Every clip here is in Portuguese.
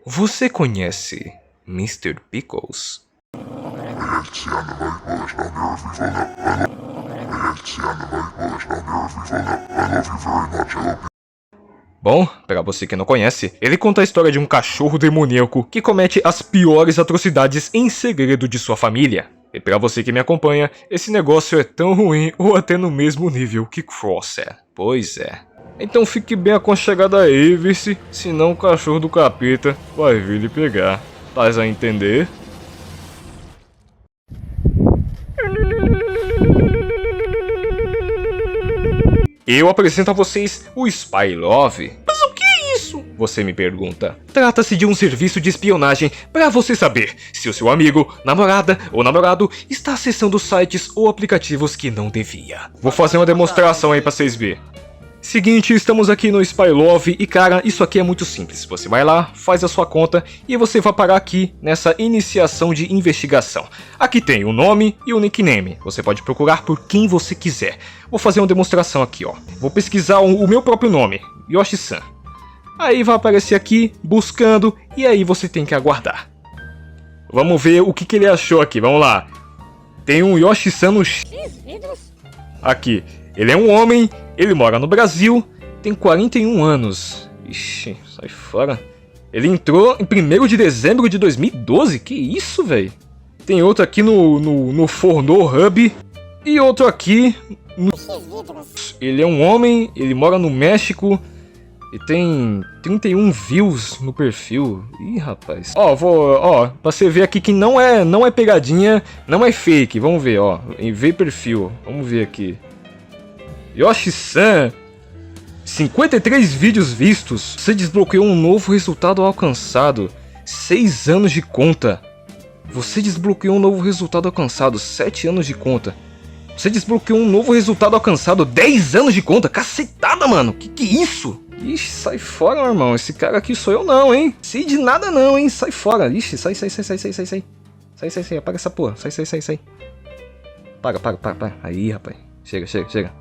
Você conhece Mr. Pickles? Bom, para você que não conhece, ele conta a história de um cachorro demoníaco que comete as piores atrocidades em segredo de sua família. E para você que me acompanha, esse negócio é tão ruim ou até no mesmo nível que Cross é. Pois é. Então fique bem aconchegado aí, vice, senão o cachorro do capeta vai vir lhe pegar. Faz a entender? Eu apresento a vocês o Spy Love. Mas o que é isso? Você me pergunta. Trata-se de um serviço de espionagem para você saber se o seu amigo, namorada ou namorado está acessando sites ou aplicativos que não devia. Vou fazer uma demonstração aí para vocês verem. Seguinte, estamos aqui no Spy Love e cara, isso aqui é muito simples. Você vai lá, faz a sua conta e você vai parar aqui nessa iniciação de investigação. Aqui tem o nome e o nickname. Você pode procurar por quem você quiser. Vou fazer uma demonstração aqui, ó. Vou pesquisar o meu próprio nome, Yoshi-san. Aí vai aparecer aqui, buscando, e aí você tem que aguardar. Vamos ver o que ele achou aqui, vamos lá. Tem um Yoshi-san no... Aqui, ele é um homem... Ele mora no Brasil, tem 41 anos. Ixi, sai fora. Ele entrou em 1º de dezembro de 2012? Que isso, velho? Tem outro aqui no Forno Hub. E outro aqui no... Ele é um homem, ele mora no México. E tem 31 views no perfil. Ih, rapaz. Ó, pra você ver aqui que não é pegadinha, não é fake. Vamos ver, ó. Ver perfil. Vamos ver aqui. Yoshi-san, 53 vídeos vistos. Você desbloqueou um novo resultado alcançado. 6 anos de conta. Você desbloqueou um novo resultado alcançado. 7 anos de conta. Você desbloqueou um novo resultado alcançado. 10 anos de conta. Cacetada, mano. Que é isso? Ixi, sai fora, meu irmão. Esse cara aqui sou eu não, hein. Sei de nada não, hein. Sai fora. Ixi, sai. Sai. Apaga essa porra. Sai. Para. Aí, rapaz. Chega.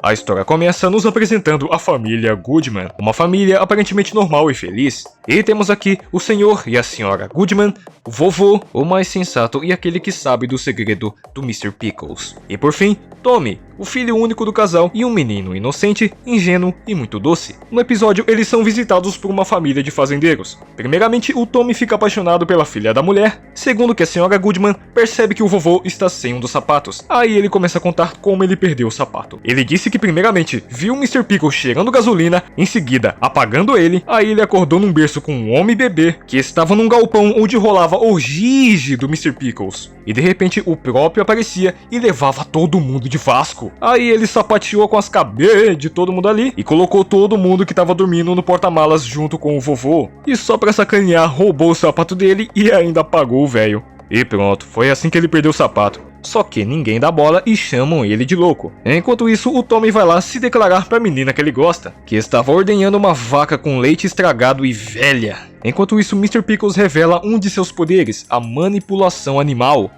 A história começa nos apresentando a família Goodman, uma família aparentemente normal e feliz. E temos aqui o senhor e a senhora Goodman, o vovô, o mais sensato e aquele que sabe do segredo do Mr. Pickles. E por fim, Tommy, o filho único do casal e um menino inocente, ingênuo e muito doce. No episódio, eles são visitados por uma família de fazendeiros. Primeiramente, o Tommy fica apaixonado pela filha da mulher. Segundo que a senhora Goodman percebe que o vovô está sem um dos sapatos. Aí ele começa a contar como ele perdeu o sapato. Ele disse que primeiramente viu o Mr. Pickles cheirando gasolina, em seguida apagando ele. Aí ele acordou num berço com um homem bebê que estava num galpão onde rolava orgie do Mr. Pickles. E de repente o próprio aparecia e levava todo mundo de Vasco. Aí ele sapateou com as cabeças de todo mundo ali e colocou todo mundo que tava dormindo no porta-malas junto com o vovô. E só pra sacanear, roubou o sapato dele e ainda apagou o velho. E pronto, foi assim que ele perdeu o sapato. Só que ninguém dá bola e chamam ele de louco. Enquanto isso, o Tommy vai lá se declarar pra menina que ele gosta, que estava ordenhando uma vaca com leite estragado e velha. Enquanto isso, Mr. Pickles revela um de seus poderes, a manipulação animal.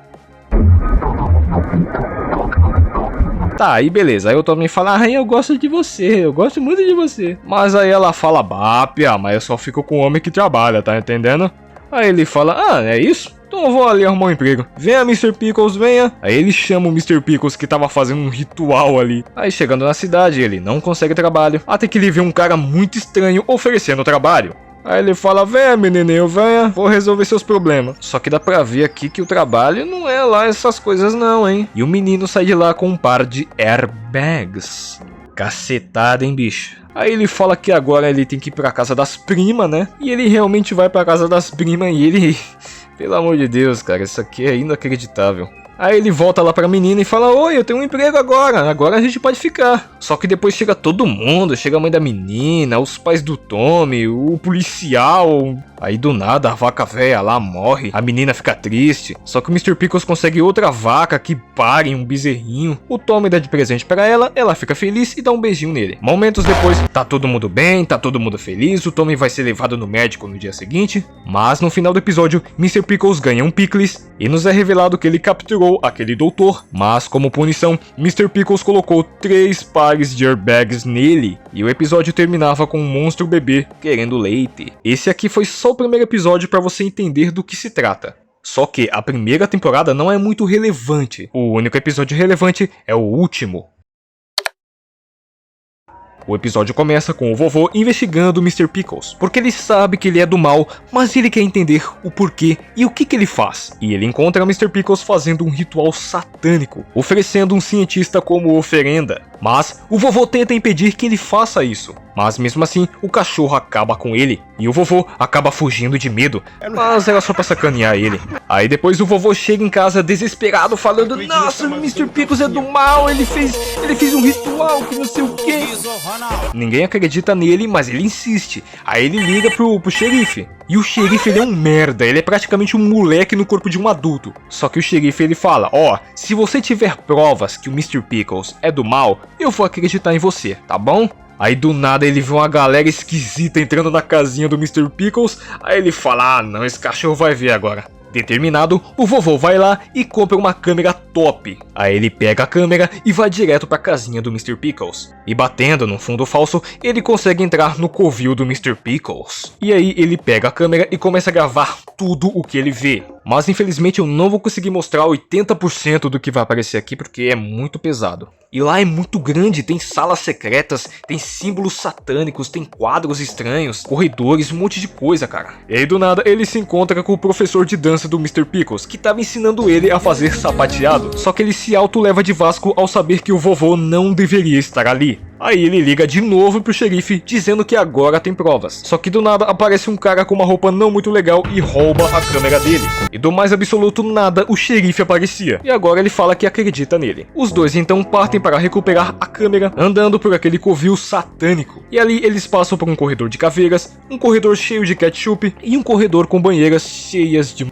Tá, aí beleza, aí o Tommy fala, eu gosto de você, eu gosto muito de você. Mas aí ela fala, Pia, mas eu só fico com o homem que trabalha, tá entendendo? Aí ele fala, é isso? Então eu vou ali arrumar um emprego. Venha, Mr. Pickles, venha. Aí ele chama o Mr. Pickles que tava fazendo um ritual ali. Aí chegando na cidade, ele não consegue trabalho. Até que ele vê um cara muito estranho oferecendo trabalho. Aí ele fala, venha menininho, venha, vou resolver seus problemas. Só que dá pra ver aqui que o trabalho não é lá essas coisas não, hein. E o menino sai de lá com um par de airbags. Cacetada, hein, bicho. Aí ele fala que agora ele tem que ir pra casa das primas, né? E ele realmente vai pra casa das primas e ele... Pelo amor de Deus, cara, isso aqui é inacreditável. Aí ele volta lá pra menina e fala, oi, eu tenho um emprego agora a gente pode ficar. Só que depois chega todo mundo, chega a mãe da menina, os pais do Tommy, o policial. Aí do nada a vaca velha lá morre, a menina fica triste, só que o Mr. Pickles consegue outra vaca que pare em um bezerrinho. O Tommy dá de presente pra ela fica feliz e dá um beijinho nele. Momentos depois, tá todo mundo bem, tá todo mundo feliz, o Tommy vai ser levado no médico no dia seguinte, mas no final do episódio, Mr. Pickles ganha um picles e nos é revelado que ele capturou aquele doutor, mas como punição, Mr. Pickles colocou 3 pares de airbags nele e o episódio terminava com um monstro bebê querendo leite. Esse aqui foi só o primeiro episódio para você entender do que se trata. Só que a primeira temporada não é muito relevante. O único episódio relevante é o último. O episódio começa com o vovô investigando o Mr. Pickles, porque ele sabe que ele é do mal, mas ele quer entender o porquê e o que ele faz. E ele encontra o Mr. Pickles fazendo um ritual satânico, oferecendo um cientista como oferenda. Mas o vovô tenta impedir que ele faça isso. Mas mesmo assim, o cachorro acaba com ele, e o vovô acaba fugindo de medo, mas era só pra sacanear ele. Aí depois o vovô chega em casa desesperado falando: nossa, o Mr. Pickles é do mal, ele fez um ritual que não sei o que. Ninguém acredita nele, mas ele insiste. Aí ele liga pro xerife. E o xerife ele é um merda, ele é praticamente um moleque no corpo de um adulto. Só que o xerife ele fala: ó, se você tiver provas que o Mr. Pickles é do mal, eu vou acreditar em você, tá bom? Aí do nada ele vê uma galera esquisita entrando na casinha do Mr. Pickles. Aí ele fala: ah não, esse cachorro vai ver agora. Determinado, o vovô vai lá e compra uma câmera top. Aí ele pega a câmera e vai direto pra casinha do Mr. Pickles. E batendo no fundo falso, ele consegue entrar no covil do Mr. Pickles. E aí ele pega a câmera e começa a gravar tudo o que ele vê. Mas infelizmente eu não vou conseguir mostrar 80% do que vai aparecer aqui porque é muito pesado. E lá é muito grande, tem salas secretas, tem símbolos satânicos, tem quadros estranhos, corredores, um monte de coisa, cara. E aí do nada ele se encontra com o professor de dança do Mr. Pickles, que estava ensinando ele a fazer sapateado. Só que ele se auto-leva de Vasco ao saber que o vovô não deveria estar ali. Aí ele liga de novo pro xerife, dizendo que agora tem provas. Só que do nada aparece um cara com uma roupa não muito legal e rouba a câmera dele. E do mais absoluto nada, o xerife aparecia. E agora ele fala que acredita nele. Os dois então partem para recuperar a câmera, andando por aquele covil satânico. E ali eles passam por um corredor de caveiras, um corredor cheio de ketchup e um corredor com banheiras cheias de...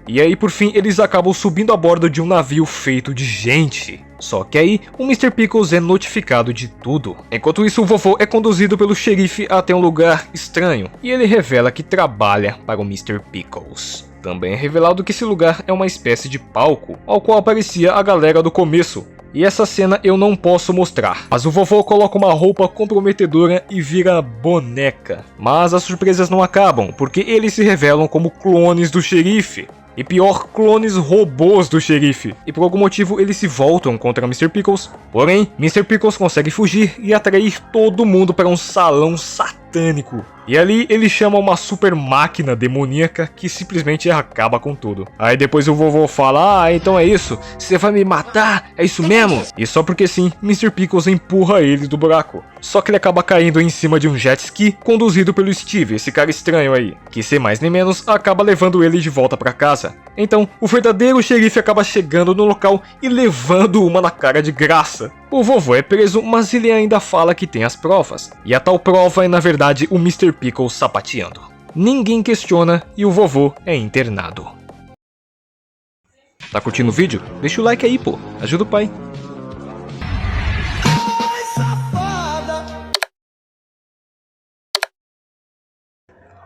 E aí por fim eles acabam subindo a bordo de um navio feito de gente. Só que aí, o Mr. Pickles é notificado de tudo. Enquanto isso, o vovô é conduzido pelo xerife até um lugar estranho, e ele revela que trabalha para o Mr. Pickles. Também é revelado que esse lugar é uma espécie de palco, ao qual aparecia a galera do começo. E essa cena eu não posso mostrar, mas o vovô coloca uma roupa comprometedora e vira boneca. Mas as surpresas não acabam, porque eles se revelam como clones do xerife. E pior, clones robôs do xerife. E por algum motivo eles se voltam contra Mr. Pickles. Porém, Mr. Pickles consegue fugir e atrair todo mundo para um salão satânico. E ali ele chama uma super máquina demoníaca que simplesmente acaba com tudo. Aí depois o vovô fala: ah, então é isso? Você vai me matar? É isso mesmo? E só porque sim, Mr. Pickles empurra ele do buraco. Só que ele acaba caindo em cima de um jet ski conduzido pelo Steve, esse cara estranho aí, que sem mais nem menos acaba levando ele de volta pra casa. Então, o verdadeiro xerife acaba chegando no local e levando uma na cara de graça. O vovô é preso, mas ele ainda fala que tem as provas. E a tal prova é na verdade o Mr. Pickles sapateando. Ninguém questiona e o vovô é internado. Tá curtindo o vídeo? Deixa o like aí, pô. Ajuda o pai.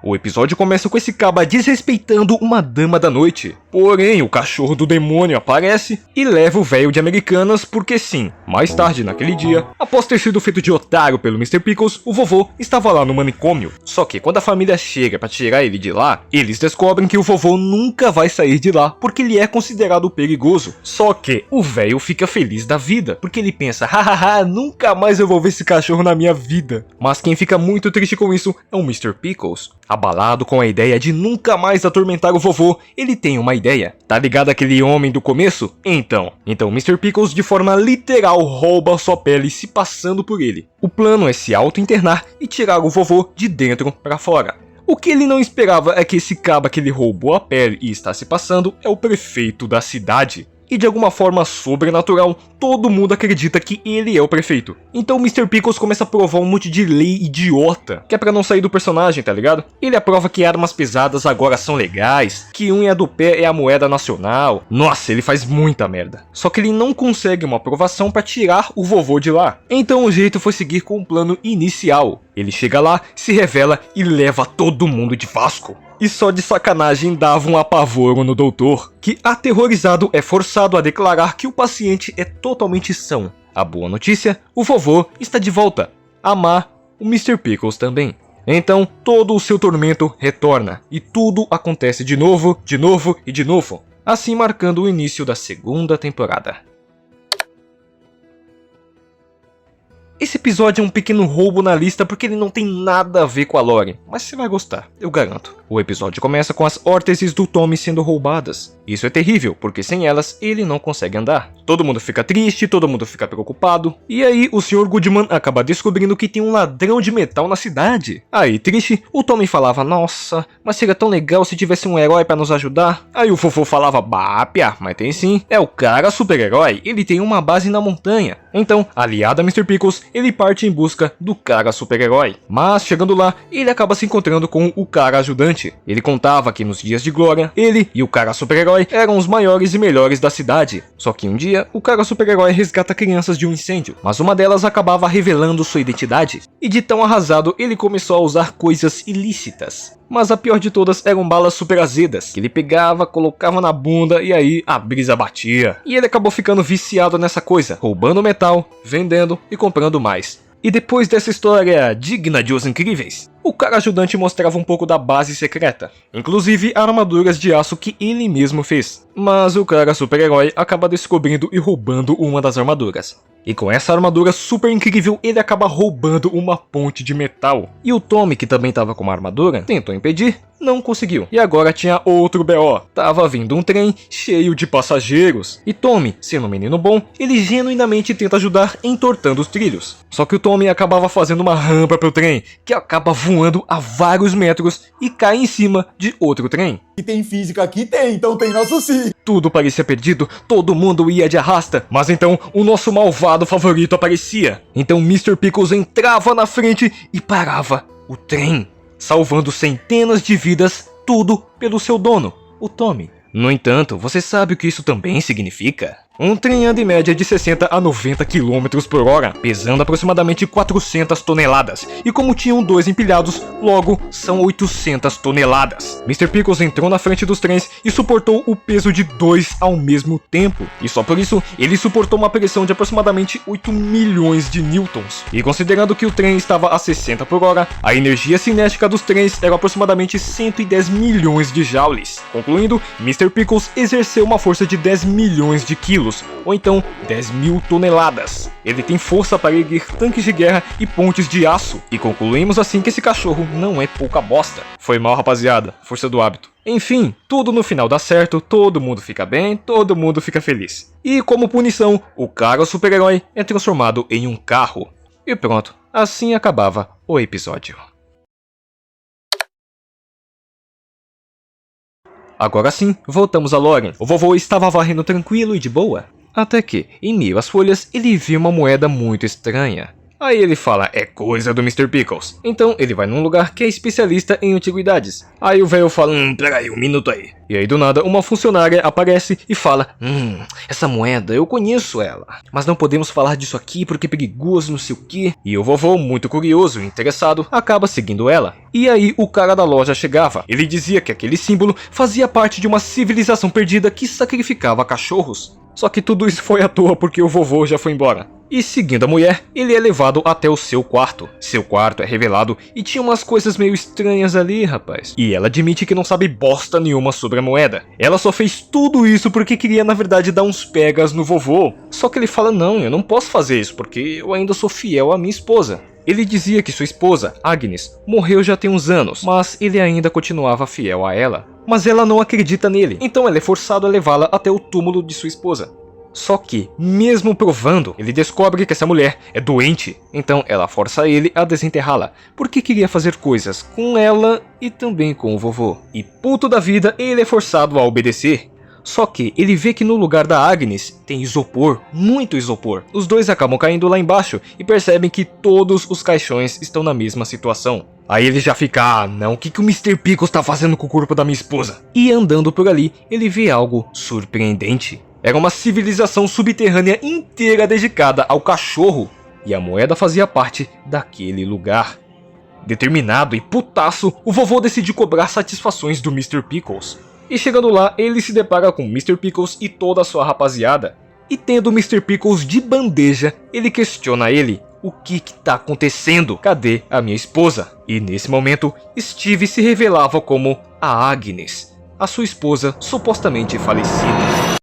O episódio começa com esse caba desrespeitando uma dama da noite. Porém, o cachorro do demônio aparece e leva o velho de Americanas porque sim. Mais tarde naquele dia, após ter sido feito de otário pelo Mr. Pickles, o vovô estava lá no manicômio. Só que quando a família chega para tirar ele de lá, eles descobrem que o vovô nunca vai sair de lá porque ele é considerado perigoso. Só que o velho fica feliz da vida, porque ele pensa: hahaha, nunca mais eu vou ver esse cachorro na minha vida. Mas quem fica muito triste com isso é o Mr. Pickles. Abalado com a ideia de nunca mais atormentar o vovô, ele tem uma ideia. Tá ligado aquele homem do começo? Então Mr. Pickles de forma literal rouba sua pele se passando por ele. O plano é se auto-internar e tirar o vovô de dentro pra fora. O que ele não esperava é que esse caba que ele roubou a pele e está se passando é o prefeito da cidade. E de alguma forma sobrenatural, todo mundo acredita que ele é o prefeito. Então o Mr. Pickles começa a provar um monte de lei idiota, que é pra não sair do personagem, tá ligado? Ele aprova que armas pesadas agora são legais, que unha do pé é a moeda nacional. Nossa, ele faz muita merda. Só que ele não consegue uma aprovação pra tirar o vovô de lá. Então o jeito foi seguir com o plano inicial. Ele chega lá, se revela e leva todo mundo de Vasco. E só de sacanagem dava um apavoro no doutor, que aterrorizado é forçado a declarar que o paciente é totalmente são. A boa notícia, o vovô está de volta. A má, o Mr. Pickles também. Então todo o seu tormento retorna, e tudo acontece de novo e de novo. Assim marcando o início da segunda temporada. Esse episódio é um pequeno roubo na lista porque ele não tem nada a ver com a lore, mas você vai gostar, eu garanto. O episódio começa com as órteses do Tommy sendo roubadas. Isso é terrível, porque sem elas ele não consegue andar. Todo mundo fica triste, todo mundo fica preocupado. E aí o Sr. Goodman acaba descobrindo que tem um ladrão de metal na cidade. Aí triste, o Tommy falava, nossa, mas seria tão legal se tivesse um herói pra nos ajudar. Aí o Fofo falava, bah, piá, mas tem sim. É o cara super-herói, ele tem uma base na montanha. Então, aliado a Mr. Pickles, ele parte em busca do cara super-herói. Mas chegando lá, ele acaba se encontrando com o cara ajudante. Ele contava que nos dias de glória, ele e o cara super-herói eram os maiores e melhores da cidade. Só que um dia, o cara super-herói resgata crianças de um incêndio, mas uma delas acabava revelando sua identidade. E de tão arrasado, ele começou a usar coisas ilícitas. Mas a pior de todas eram balas super azedas, que ele pegava, colocava na bunda e aí a brisa batia. E ele acabou ficando viciado nessa coisa, roubando metal, vendendo e comprando mais. E depois dessa história digna de Os Incríveis, o cara ajudante mostrava um pouco da base secreta, inclusive armaduras de aço que ele mesmo fez. Mas o cara super-herói acaba descobrindo e roubando uma das armaduras. E com essa armadura super incrível, ele acaba roubando uma ponte de metal. E o Tommy, que também estava com uma armadura, tentou impedir, não conseguiu. E agora tinha outro BO. Tava vindo um trem cheio de passageiros. E Tommy, sendo um menino bom, ele genuinamente tenta ajudar entortando os trilhos. Só que o Tommy acabava fazendo uma rampa pro trem, que acaba voando a vários metros e cai em cima de outro trem. E tem física aqui? Tem, então tem nosso sim. Tudo parecia perdido, todo mundo ia de arrasta, mas então o nosso malvado favorito aparecia. Então Mr. Pickles entrava na frente e parava o trem, salvando centenas de vidas, tudo pelo seu dono, o Tommy. No entanto, você sabe o que isso também significa? Um trem anda em média de 60 a 90 km por hora, pesando aproximadamente 400 toneladas. E como tinham dois empilhados, logo são 800 toneladas. Mr. Pickles entrou na frente dos trens e suportou o peso de dois ao mesmo tempo. E só por isso, ele suportou uma pressão de aproximadamente 8 milhões de newtons. E considerando que o trem estava a 60 por hora, a energia cinética dos trens era aproximadamente 110 milhões de joules. Concluindo, Mr. Pickles exerceu uma força de 10 milhões de quilos, ou então 10 mil toneladas. Ele tem força para erguer tanques de guerra e pontes de aço. E concluímos assim que esse cachorro não é pouca bosta. Foi mal, rapaziada, força do hábito. Enfim, tudo no final dá certo, todo mundo fica bem, todo mundo fica feliz. E como punição, o cara super-herói é transformado em um carro. E pronto, assim acabava o episódio. Agora sim, voltamos a Loren. O vovô estava varrendo tranquilo e de boa. Até que, em meio às folhas, ele viu uma moeda muito estranha. Aí ele fala, é coisa do Mr. Pickles. Então ele vai num lugar que é especialista em antiguidades. Aí o velho fala, peraí, um minuto aí. E aí do nada uma funcionária aparece e fala, essa moeda, eu conheço ela. Mas não podemos falar disso aqui porque é perigoso, não sei o que. E o vovô, muito curioso e interessado, acaba seguindo ela. E aí o cara da loja chegava. Ele dizia que aquele símbolo fazia parte de uma civilização perdida que sacrificava cachorros. Só que tudo isso foi à toa porque o vovô já foi embora. E seguindo a mulher, ele é levado até o seu quarto. Seu quarto é revelado e tinha umas coisas meio estranhas ali, rapaz. E ela admite que não sabe bosta nenhuma sobre a moeda. Ela só fez tudo isso porque queria na verdade dar uns pegas no vovô. Só que ele fala, não, eu não posso fazer isso porque eu ainda sou fiel à minha esposa. Ele dizia que sua esposa, Agnes, morreu já tem uns anos, mas ele ainda continuava fiel a ela. Mas ela não acredita nele, então ele é forçado a levá-la até o túmulo de sua esposa. Só que, mesmo provando, ele descobre que essa mulher é doente, então ela força ele a desenterrá-la, porque queria fazer coisas com ela e também com o vovô. E puto da vida, ele é forçado a obedecer. Só que ele vê que no lugar da Agnes tem isopor, muito isopor. Os dois acabam caindo lá embaixo e percebem que todos os caixões estão na mesma situação. Aí ele já fica, não, o que o Mr. Pickles tá fazendo com o corpo da minha esposa? E andando por ali, ele vê algo surpreendente. Era uma civilização subterrânea inteira dedicada ao cachorro. E a moeda fazia parte daquele lugar. Determinado e putaço, o vovô decide cobrar satisfações do Mr. Pickles. E chegando lá, ele se depara com Mr. Pickles e toda a sua rapaziada. E tendo o Mr. Pickles de bandeja, ele questiona ele. O que tá acontecendo? Cadê a minha esposa? E nesse momento, Steve se revelava como a Agnes, a sua esposa supostamente falecida.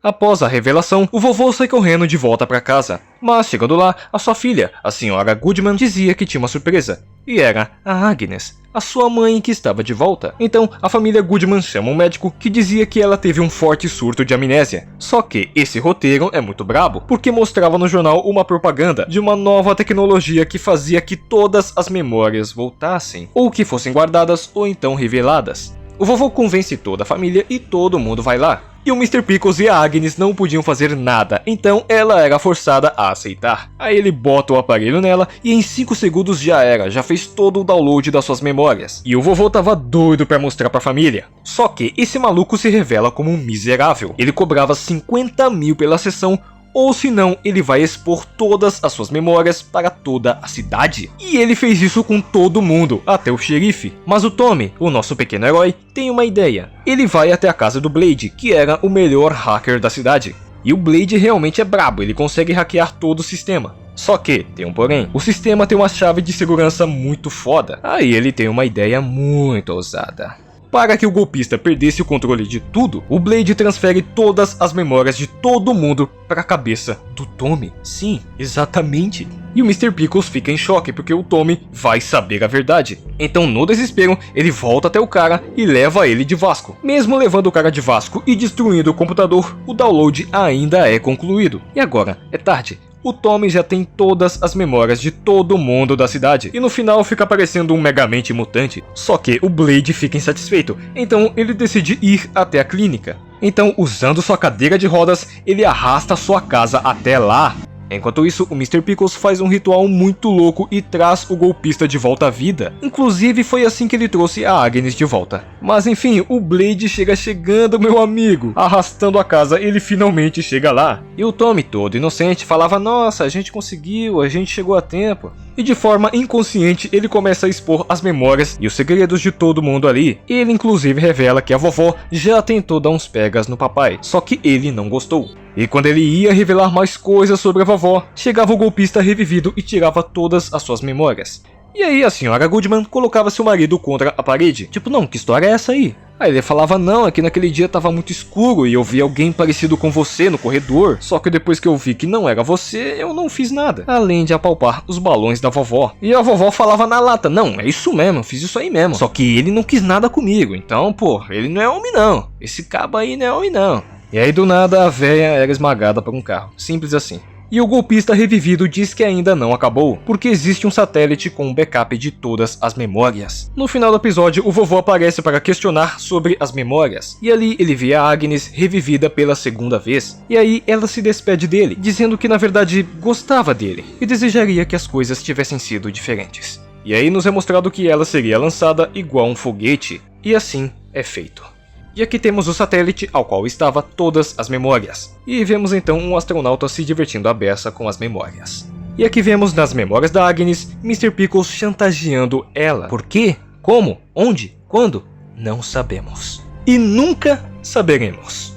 Após a revelação, o vovô sai correndo de volta para casa. Mas chegando lá, a sua filha, a senhora Goodman, dizia que tinha uma surpresa. E era a Agnes, a sua mãe, que estava de volta. Então, a família Goodman chama um médico que dizia que ela teve um forte surto de amnésia. Só que esse roteiro é muito brabo, porque mostrava no jornal uma propaganda de uma nova tecnologia que fazia que todas as memórias voltassem, ou que fossem guardadas ou então reveladas. O vovô convence toda a família e todo mundo vai lá. E o Mr. Pickles e a Agnes não podiam fazer nada, então ela era forçada a aceitar. Aí ele bota o aparelho nela e em 5 segundos já fez todo o download das suas memórias. E o vovô tava doido pra mostrar pra família. Só que esse maluco se revela como um miserável. Ele cobrava 50 mil pela sessão, ou senão ele vai expor todas as suas memórias para toda a cidade. E ele fez isso com todo mundo, até o xerife. Mas o Tommy, o nosso pequeno herói, tem uma ideia. Ele vai até a casa do Blade, que era o melhor hacker da cidade. E o Blade realmente é brabo, ele consegue hackear todo o sistema. Só que, tem um porém, o sistema tem uma chave de segurança muito foda. Aí ele tem uma ideia muito ousada. Para que o golpista perdesse o controle de tudo, o Blade transfere todas as memórias de todo mundo para a cabeça do Tommy. Sim, exatamente. E o Mr. Pickles fica em choque porque o Tommy vai saber a verdade. Então, no desespero, ele volta até o cara e leva ele de Vasco. Mesmo levando o cara de Vasco e destruindo o computador, o download ainda é concluído. E agora, é tarde. O Tommy já tem todas as memórias de todo mundo da cidade, e no final fica parecendo um Megamente mutante. Só que o Blade fica insatisfeito, então ele decide ir até a clínica. Então, usando sua cadeira de rodas, ele arrasta sua casa até lá. Enquanto isso, o Mr. Pickles faz um ritual muito louco e traz o golpista de volta à vida. Inclusive, foi assim que ele trouxe a Agnes de volta. Mas enfim, o Blade chegando, meu amigo. Arrastando a casa, ele finalmente chega lá. E o Tommy, todo inocente, falava, nossa, a gente conseguiu, a gente chegou a tempo. E de forma inconsciente, ele começa a expor as memórias e os segredos de todo mundo ali. Ele inclusive revela que a vovó já tentou dar uns pegas no papai, só que ele não gostou. E quando ele ia revelar mais coisas sobre a vovó, chegava o golpista revivido e tirava todas as suas memórias. E aí a senhora Goodman colocava seu marido contra a parede. Tipo, não, que história é essa aí? Aí ele falava, não, é que naquele dia tava muito escuro e eu vi alguém parecido com você no corredor. Só que depois que eu vi que não era você, eu não fiz nada. Além de apalpar os balões da vovó. E a vovó falava na lata, não, é isso mesmo, eu fiz isso aí mesmo. Só que ele não quis nada comigo, então, pô, ele não é homem não. Esse cabo aí não é homem não. E aí do nada a véia era esmagada por um carro, simples assim. E o golpista revivido diz que ainda não acabou, porque existe um satélite com um backup de todas as memórias. No final do episódio, o vovô aparece para questionar sobre as memórias, e ali ele vê a Agnes revivida pela segunda vez. E aí ela se despede dele, dizendo que na verdade gostava dele, e desejaria que as coisas tivessem sido diferentes. E aí nos é mostrado que ela seria lançada igual um foguete, e assim é feito. E aqui temos o satélite ao qual estava todas as memórias. E vemos então um astronauta se divertindo à beça com as memórias. E aqui vemos nas memórias da Agnes, Mr. Pickles chantageando ela. Por quê? Como? Onde? Quando? Não sabemos. E nunca saberemos.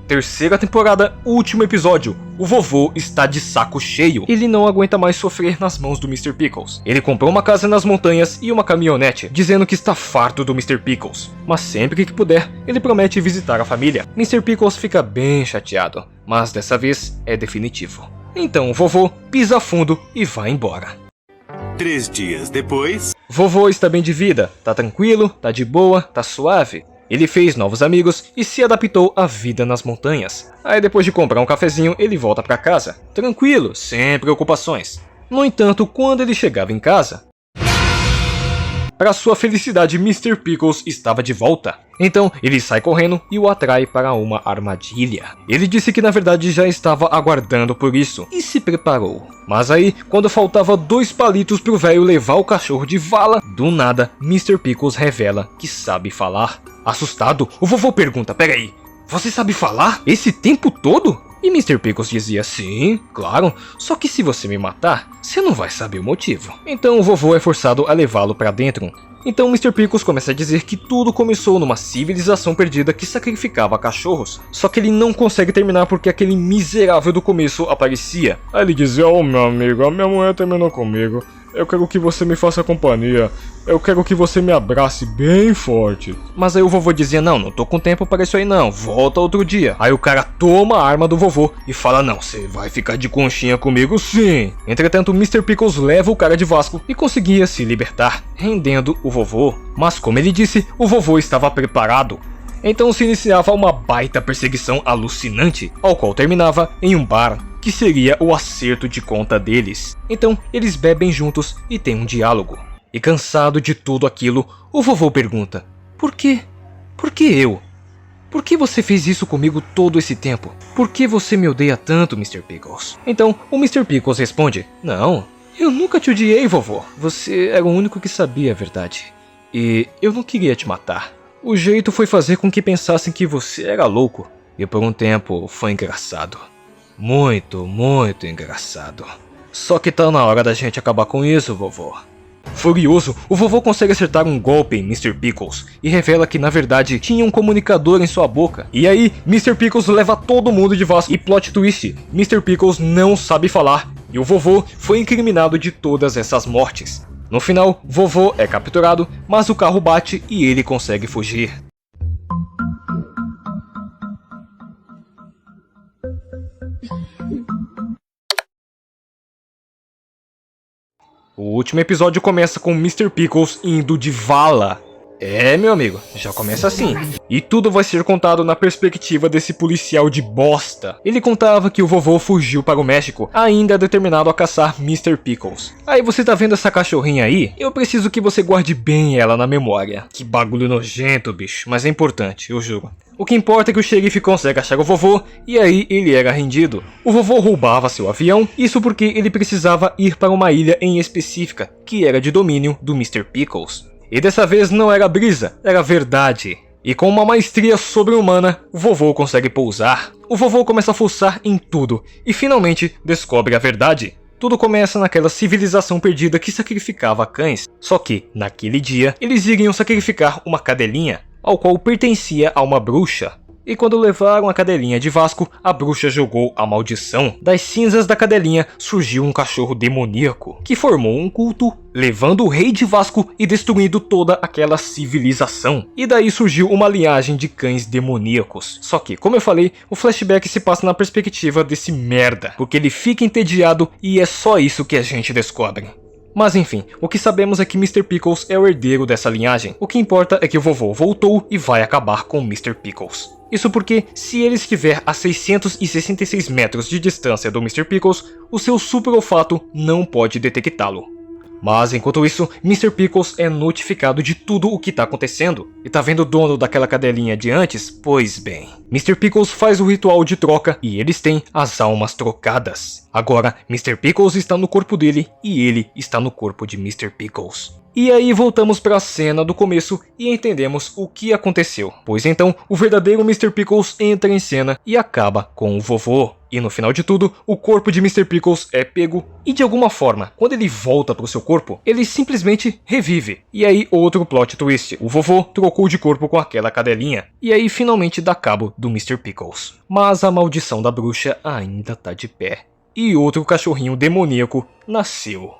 Terceira temporada, último episódio. O vovô está de saco cheio. Ele não aguenta mais sofrer nas mãos do Mr. Pickles. Ele comprou uma casa nas montanhas e uma caminhonete, dizendo que está farto do Mr. Pickles. Mas sempre que puder, ele promete visitar a família. Mr. Pickles fica bem chateado, mas dessa vez é definitivo. Então o vovô pisa fundo e vai embora. 3 dias depois... Vovô está bem de vida, tá tranquilo, tá de boa, tá suave. Ele fez novos amigos e se adaptou à vida nas montanhas. Aí depois de comprar um cafezinho, ele volta pra casa. Tranquilo, sem preocupações. No entanto, quando ele chegava em casa... Para sua felicidade, Mr. Pickles estava de volta. Então, ele sai correndo e o atrai para uma armadilha. Ele disse que na verdade já estava aguardando por isso e se preparou. Mas aí, quando faltava 2 palitos pro velho levar o cachorro de vala, do nada, Mr. Pickles revela que sabe falar. Assustado, o vovô pergunta: "Peraí, você sabe falar esse tempo todo?" E Mr. Pickles dizia: "Sim, claro, só que se você me matar, você não vai saber o motivo." Então o vovô é forçado a levá-lo para dentro. Então Mr. Pickles começa a dizer que tudo começou numa civilização perdida que sacrificava cachorros. Só que ele não consegue terminar porque aquele miserável do começo aparecia. Aí ele dizia: "Oh, meu amigo, a minha mulher terminou comigo. Eu quero que você me faça companhia. Eu quero que você me abrace bem forte." Mas aí o vovô dizia: "Não tô com tempo para isso aí não, volta outro dia." Aí o cara toma a arma do vovô e fala: "Não, você vai ficar de conchinha comigo sim." Entretanto, Mr. Pickles leva o cara de Vasco e conseguia se libertar, rendendo o vovô. Mas como ele disse, o vovô estava preparado. Então se iniciava uma baita perseguição alucinante, ao qual terminava em um bar, que seria o acerto de conta deles. Então eles bebem juntos e tem um diálogo. E cansado de tudo aquilo, o vovô pergunta: "Por quê? Por que eu? Por que você fez isso comigo todo esse tempo? Por que você me odeia tanto, Mr. Pickles?" Então o Mr. Pickles responde: "Não, eu nunca te odiei, vovô. Você era o único que sabia a verdade. E eu não queria te matar. O jeito foi fazer com que pensassem que você era louco. E por um tempo foi engraçado. Muito, muito engraçado. Só que tá na hora da gente acabar com isso, vovô." Furioso, o vovô consegue acertar um golpe em Mr. Pickles e revela que na verdade tinha um comunicador em sua boca. E aí, Mr. Pickles leva todo mundo de Vasco e plot twist: Mr. Pickles não sabe falar e o vovô foi incriminado de todas essas mortes. No final, vovô é capturado, mas o carro bate e ele consegue fugir. O último episódio começa com Mr. Pickles indo de vala. É, meu amigo, já começa assim. E tudo vai ser contado na perspectiva desse policial de bosta. Ele contava que o vovô fugiu para o México, ainda determinado a caçar Mr. Pickles. Aí você tá vendo essa cachorrinha aí? Eu preciso que você guarde bem ela na memória. Que bagulho nojento, bicho, mas é importante, eu juro. O que importa é que o xerife consegue achar o vovô, e aí ele era rendido. O vovô roubava seu avião, isso porque ele precisava ir para uma ilha em específica, que era de domínio do Mr. Pickles. E dessa vez não era brisa, era verdade. E com uma maestria sobre-humana, o vovô consegue pousar. O vovô começa a fuçar em tudo, e finalmente descobre a verdade. Tudo começa naquela civilização perdida que sacrificava cães. Só que, naquele dia, eles iriam sacrificar uma cadelinha, ao qual pertencia a uma bruxa. E quando levaram a cadelinha de Vasco, a bruxa jogou a maldição. Das cinzas da cadelinha surgiu um cachorro demoníaco, que formou um culto, levando o rei de Vasco e destruindo toda aquela civilização. E daí surgiu uma linhagem de cães demoníacos. Só que, como eu falei, o flashback se passa na perspectiva desse merda, porque ele fica entediado e é só isso que a gente descobre. Mas enfim, o que sabemos é que Mr. Pickles é o herdeiro dessa linhagem. O que importa é que o vovô voltou e vai acabar com Mr. Pickles. Isso porque, se ele estiver a 666 metros de distância do Mr. Pickles, o seu super olfato não pode detectá-lo. Mas enquanto isso, Mr. Pickles é notificado de tudo o que está acontecendo. E tá vendo o dono daquela cadelinha de antes? Pois bem, Mr. Pickles faz o ritual de troca e eles têm as almas trocadas. Agora, Mr. Pickles está no corpo dele e ele está no corpo de Mr. Pickles. E aí voltamos para a cena do começo e entendemos o que aconteceu. Pois então, o verdadeiro Mr. Pickles entra em cena e acaba com o vovô. E no final de tudo, o corpo de Mr. Pickles é pego e de alguma forma, quando ele volta para o seu corpo, ele simplesmente revive. E aí outro plot twist, o vovô trocou de corpo com aquela cadelinha. E aí finalmente dá cabo do Mr. Pickles. Mas a maldição da bruxa ainda tá de pé. E outro cachorrinho demoníaco nasceu.